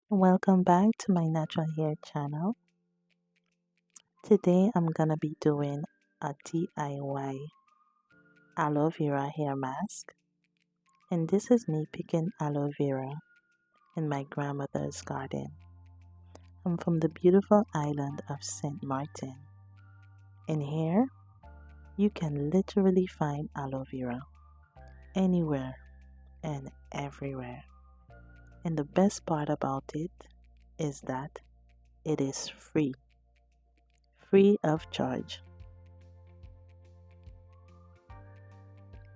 Welcome back to my natural hair channel. Today I'm gonna be doing a DIY aloe vera hair mask, and this is me picking aloe vera in my grandmother's garden. I'm from the beautiful island of Saint Martin, and here you can literally find aloe vera anywhere and everywhere. And the best part about it is that it is free of charge.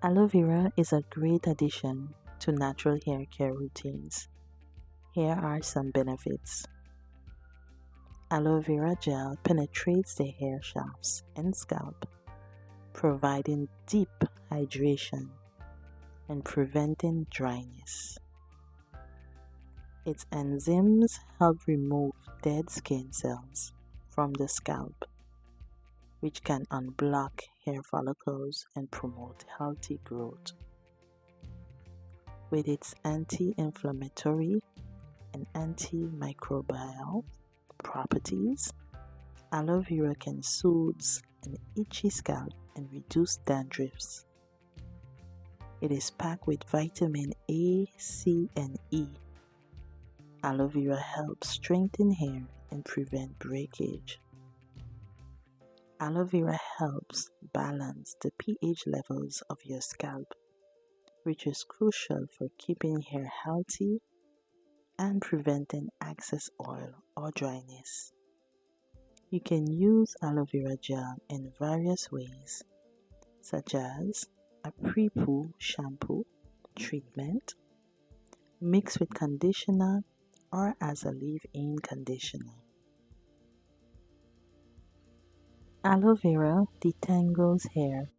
Aloe vera is a great addition to natural hair care routines. Here are some benefits. Aloe vera gel penetrates the hair shafts and scalp, providing deep hydration and preventing dryness. Its enzymes help remove dead skin cells from the scalp, which can unblock hair follicles and promote healthy growth. With its anti-inflammatory and antimicrobial properties, aloe vera can soothe an itchy scalp and reduce dandruffs. It is packed with vitamin A, C, and E. Aloe vera helps strengthen hair and prevent breakage. Aloe vera helps balance the pH levels of your scalp, which is crucial for keeping hair healthy and preventing excess oil or dryness. You can use aloe vera gel in various ways, such as a pre-poo shampoo treatment, mixed with conditioner, or as a leave-in conditioner. Aloe vera detangles hair.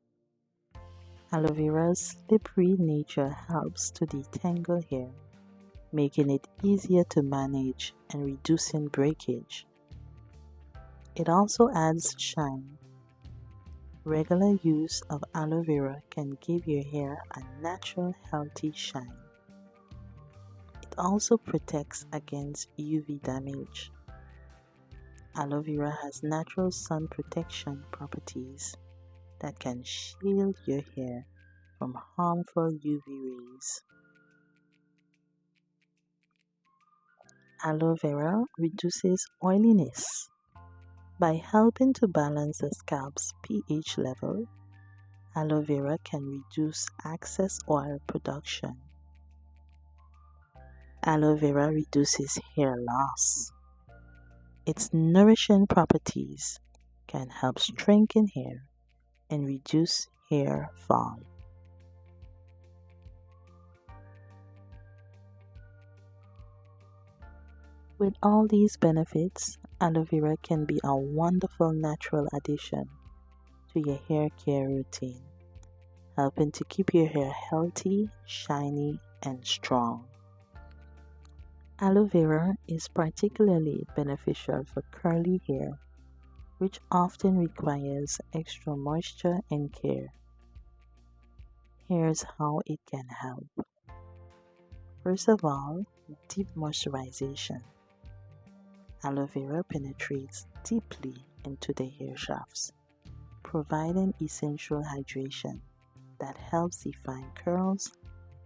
Aloe vera's slippery nature helps to detangle hair, making it easier to manage and reducing breakage. It also adds shine. Regular use of aloe vera can give your hair a natural, healthy shine. It also protects against UV damage. Aloe vera has natural sun protection properties that can shield your hair from harmful UV rays. Aloe vera reduces oiliness. By helping to balance the scalp's pH level, aloe vera can reduce excess oil production. Aloe vera reduces hair loss. Its nourishing properties can help strengthen hair and reduce hair fall. With all these benefits, aloe vera can be a wonderful natural addition to your hair care routine, helping to keep your hair healthy, shiny, and strong. Aloe vera is particularly beneficial for curly hair, which often requires extra moisture and care. Here's how it can help. First of all, deep moisturization. Aloe vera penetrates deeply into the hair shafts, providing essential hydration that helps define curls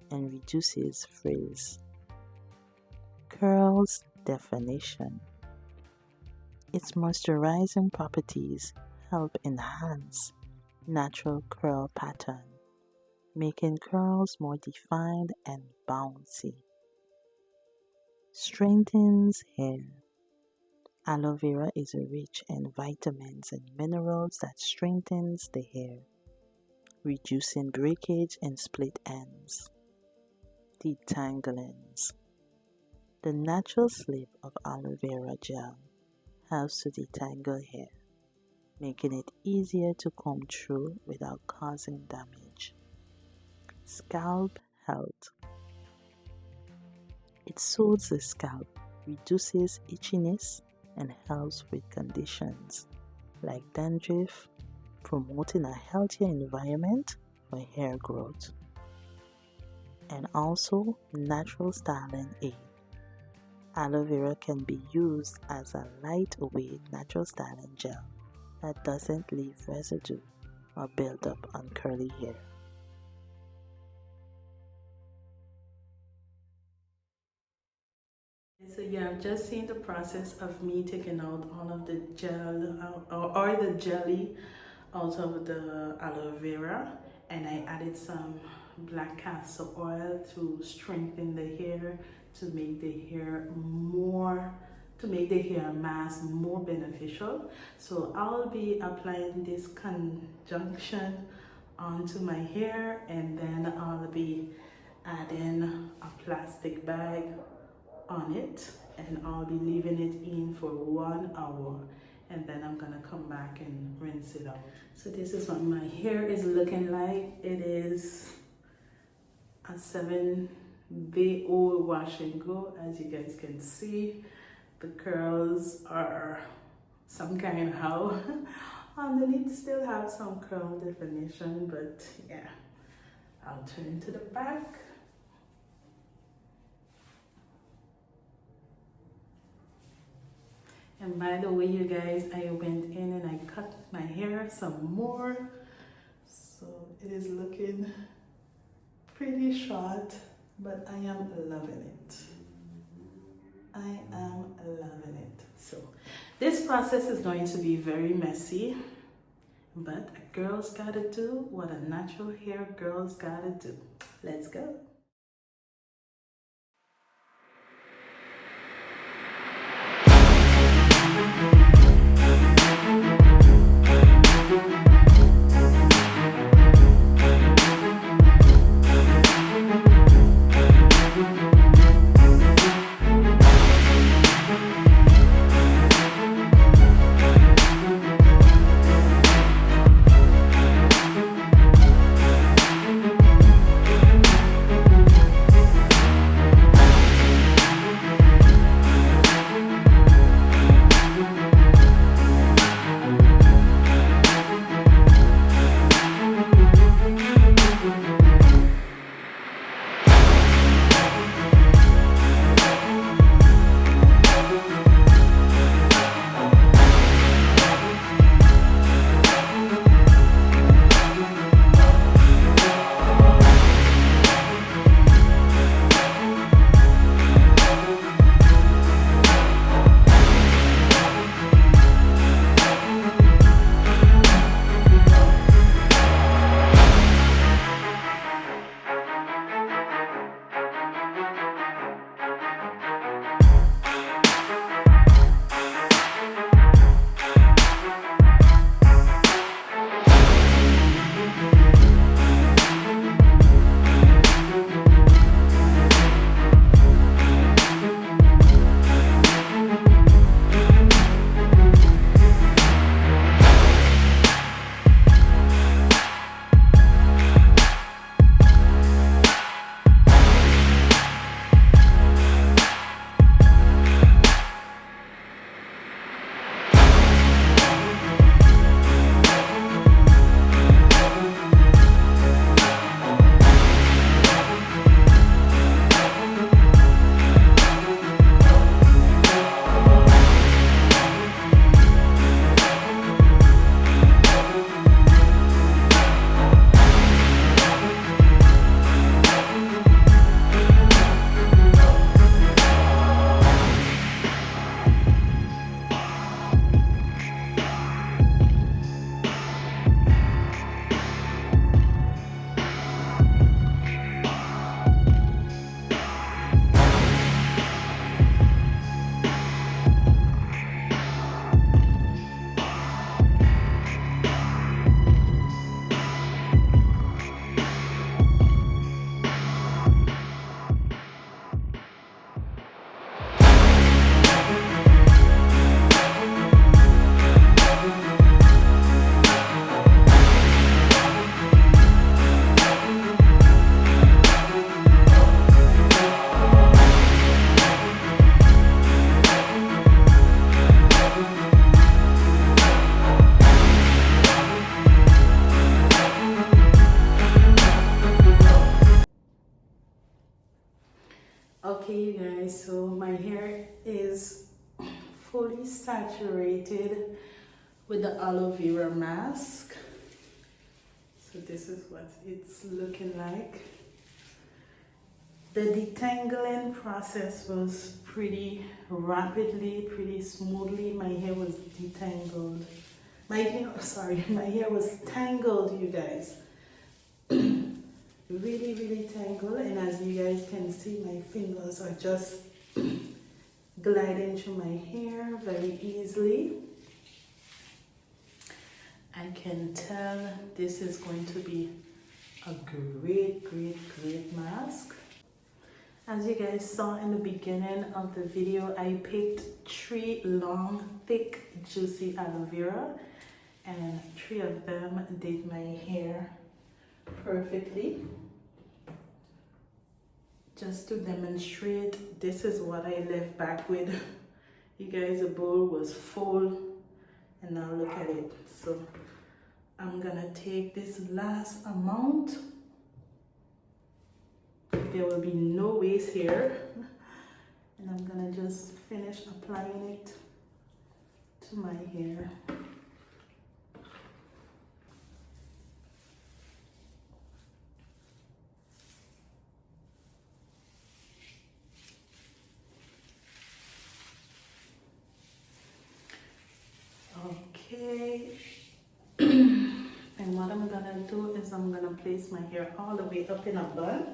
and reduces frizz. Curls definition. Its moisturizing properties help enhance natural curl pattern, making curls more defined and bouncy. Strengthens hair. Aloe vera is rich in vitamins and minerals that strengthens the hair, reducing breakage and split ends. Detanglings. The natural slip of aloe vera gel helps to detangle hair, making it easier to comb through without causing damage. Scalp health. It soothes the scalp, reduces itchiness, and helps with conditions like dandruff, promoting a healthier environment for hair growth. And also natural styling aid. Aloe vera can be used as a lightweight natural styling gel that doesn't leave residue or build up on curly hair. So yeah, I've just seen the process of me taking out all of the gel or the jelly out of the aloe vera, and I added some black castor oil to strengthen the hair, to make the hair more, to make the hair mask more beneficial. So I'll be applying this conjunction onto my hair, and then I'll be adding a plastic bag on it, and I'll be leaving it in for 1 hour, and then I'm gonna come back and rinse it out. So this is what my hair is looking like. It is a 7-day-old wash and go. As you guys can see, the curls are some kind of how. Underneath still have some curl definition, but yeah, I'll turn to the back. And by the way, you guys, I went in and I cut my hair some more. So it is looking pretty short, but I am loving it. I am loving it. So this process is going to be very messy, but a girl's gotta do what a natural hair girl's gotta do. Let's go. you guys, so my hair is fully saturated with the aloe vera mask. So this is what it's looking like. The detangling process was pretty rapidly, pretty smoothly. My hair was detangled. My hair was tangled, you guys. Really, really tangled. And as you guys can see, my fingers are just gliding through my hair very easily. I can tell this is going to be a great, great, great mask. As you guys saw in the beginning of the video, I picked 3 long, thick, juicy aloe vera, and 3 of them did my hair perfectly. Just to demonstrate, this is what I left back with. You guys, the bowl was full, and now look at it. So I'm gonna take this last amount. There will be no waste here, and I'm gonna just finish applying it to my hair. Okay, and what I'm gonna do is I'm gonna place my hair all the way up in a bun.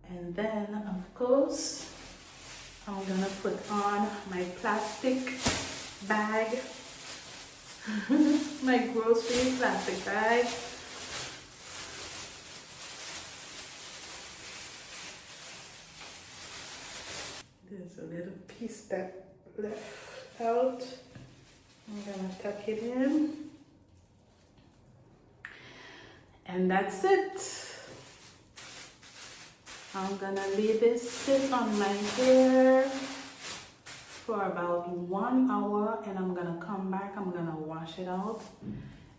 And then, of course, I'm gonna put on my plastic bag, my grocery plastic bag. There's a little piece that left out. I'm gonna tuck it in. And that's it. I'm gonna leave this sit on my hair for about 1 hour, and I'm gonna come back. I'm gonna wash it out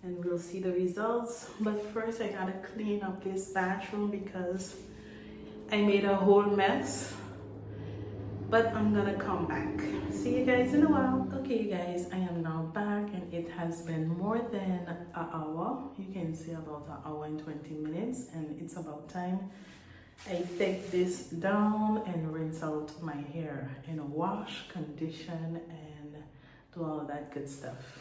and we'll see the results. But first I gotta clean up this bathroom because I made a whole mess. But I'm gonna come back. See you guys in a while. Okay, you guys, I am now back, and it has been more than an hour. You can see about 1 hour and 20 minutes, and it's about time I take this down and rinse out my hair in a wash, condition, and do all that good stuff.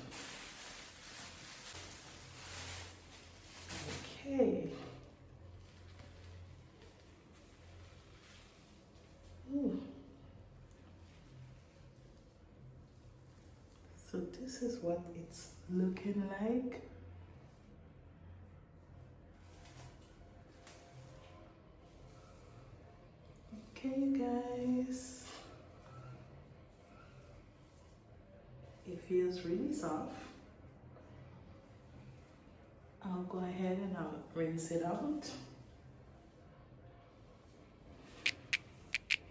Okay. Ooh. So this is what it's looking like. Okay, guys. It feels really soft. I'll go ahead and I'll rinse it out.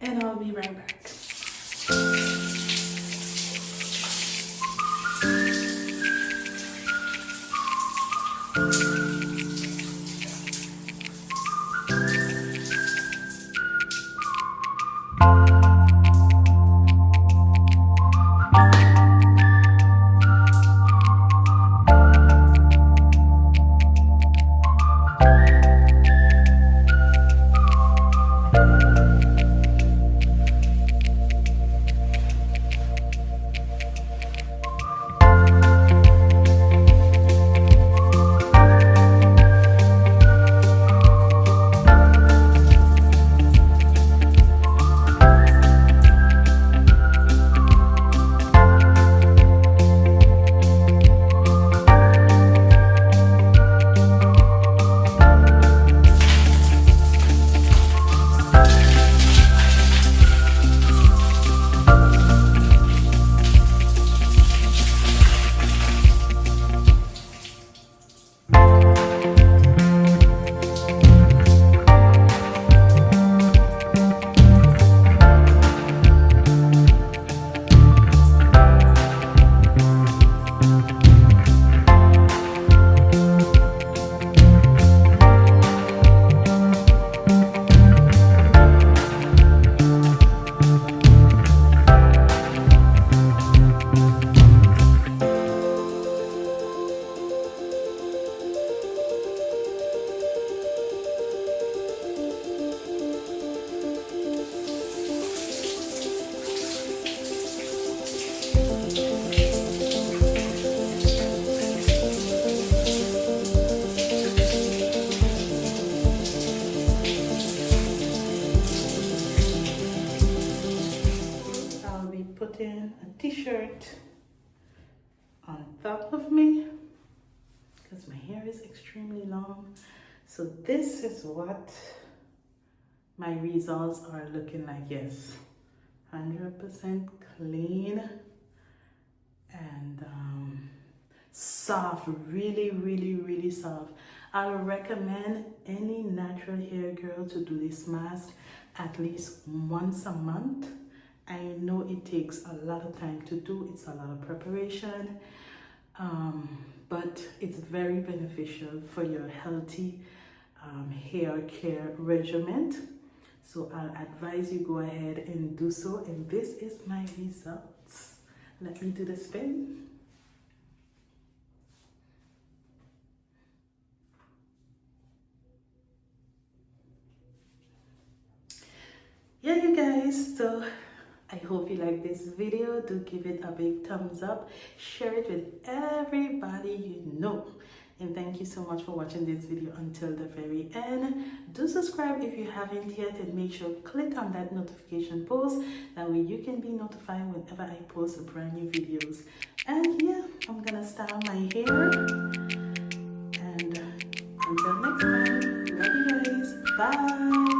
And I'll be right back. putting a t-shirt on top of me because my hair is extremely long. So this is what my results are looking like. Yes, 100% clean and soft, really soft. I would recommend any natural hair girl to do this mask at least once a month. I know it takes a lot of time to do, it's a lot of preparation, but it's very beneficial for your healthy hair care regimen. So I'll advise you go ahead and do so. And this is my results. Let me do the spin. Yeah, you guys, so I hope you like this video. Do give it a big thumbs up, share it with everybody you know, and thank you so much for watching this video until the very end. Do subscribe if you haven't yet, and make sure click on that notification post, that way you can be notified whenever I post brand new videos. And yeah, I'm gonna style my hair, and until next time, love you guys, bye.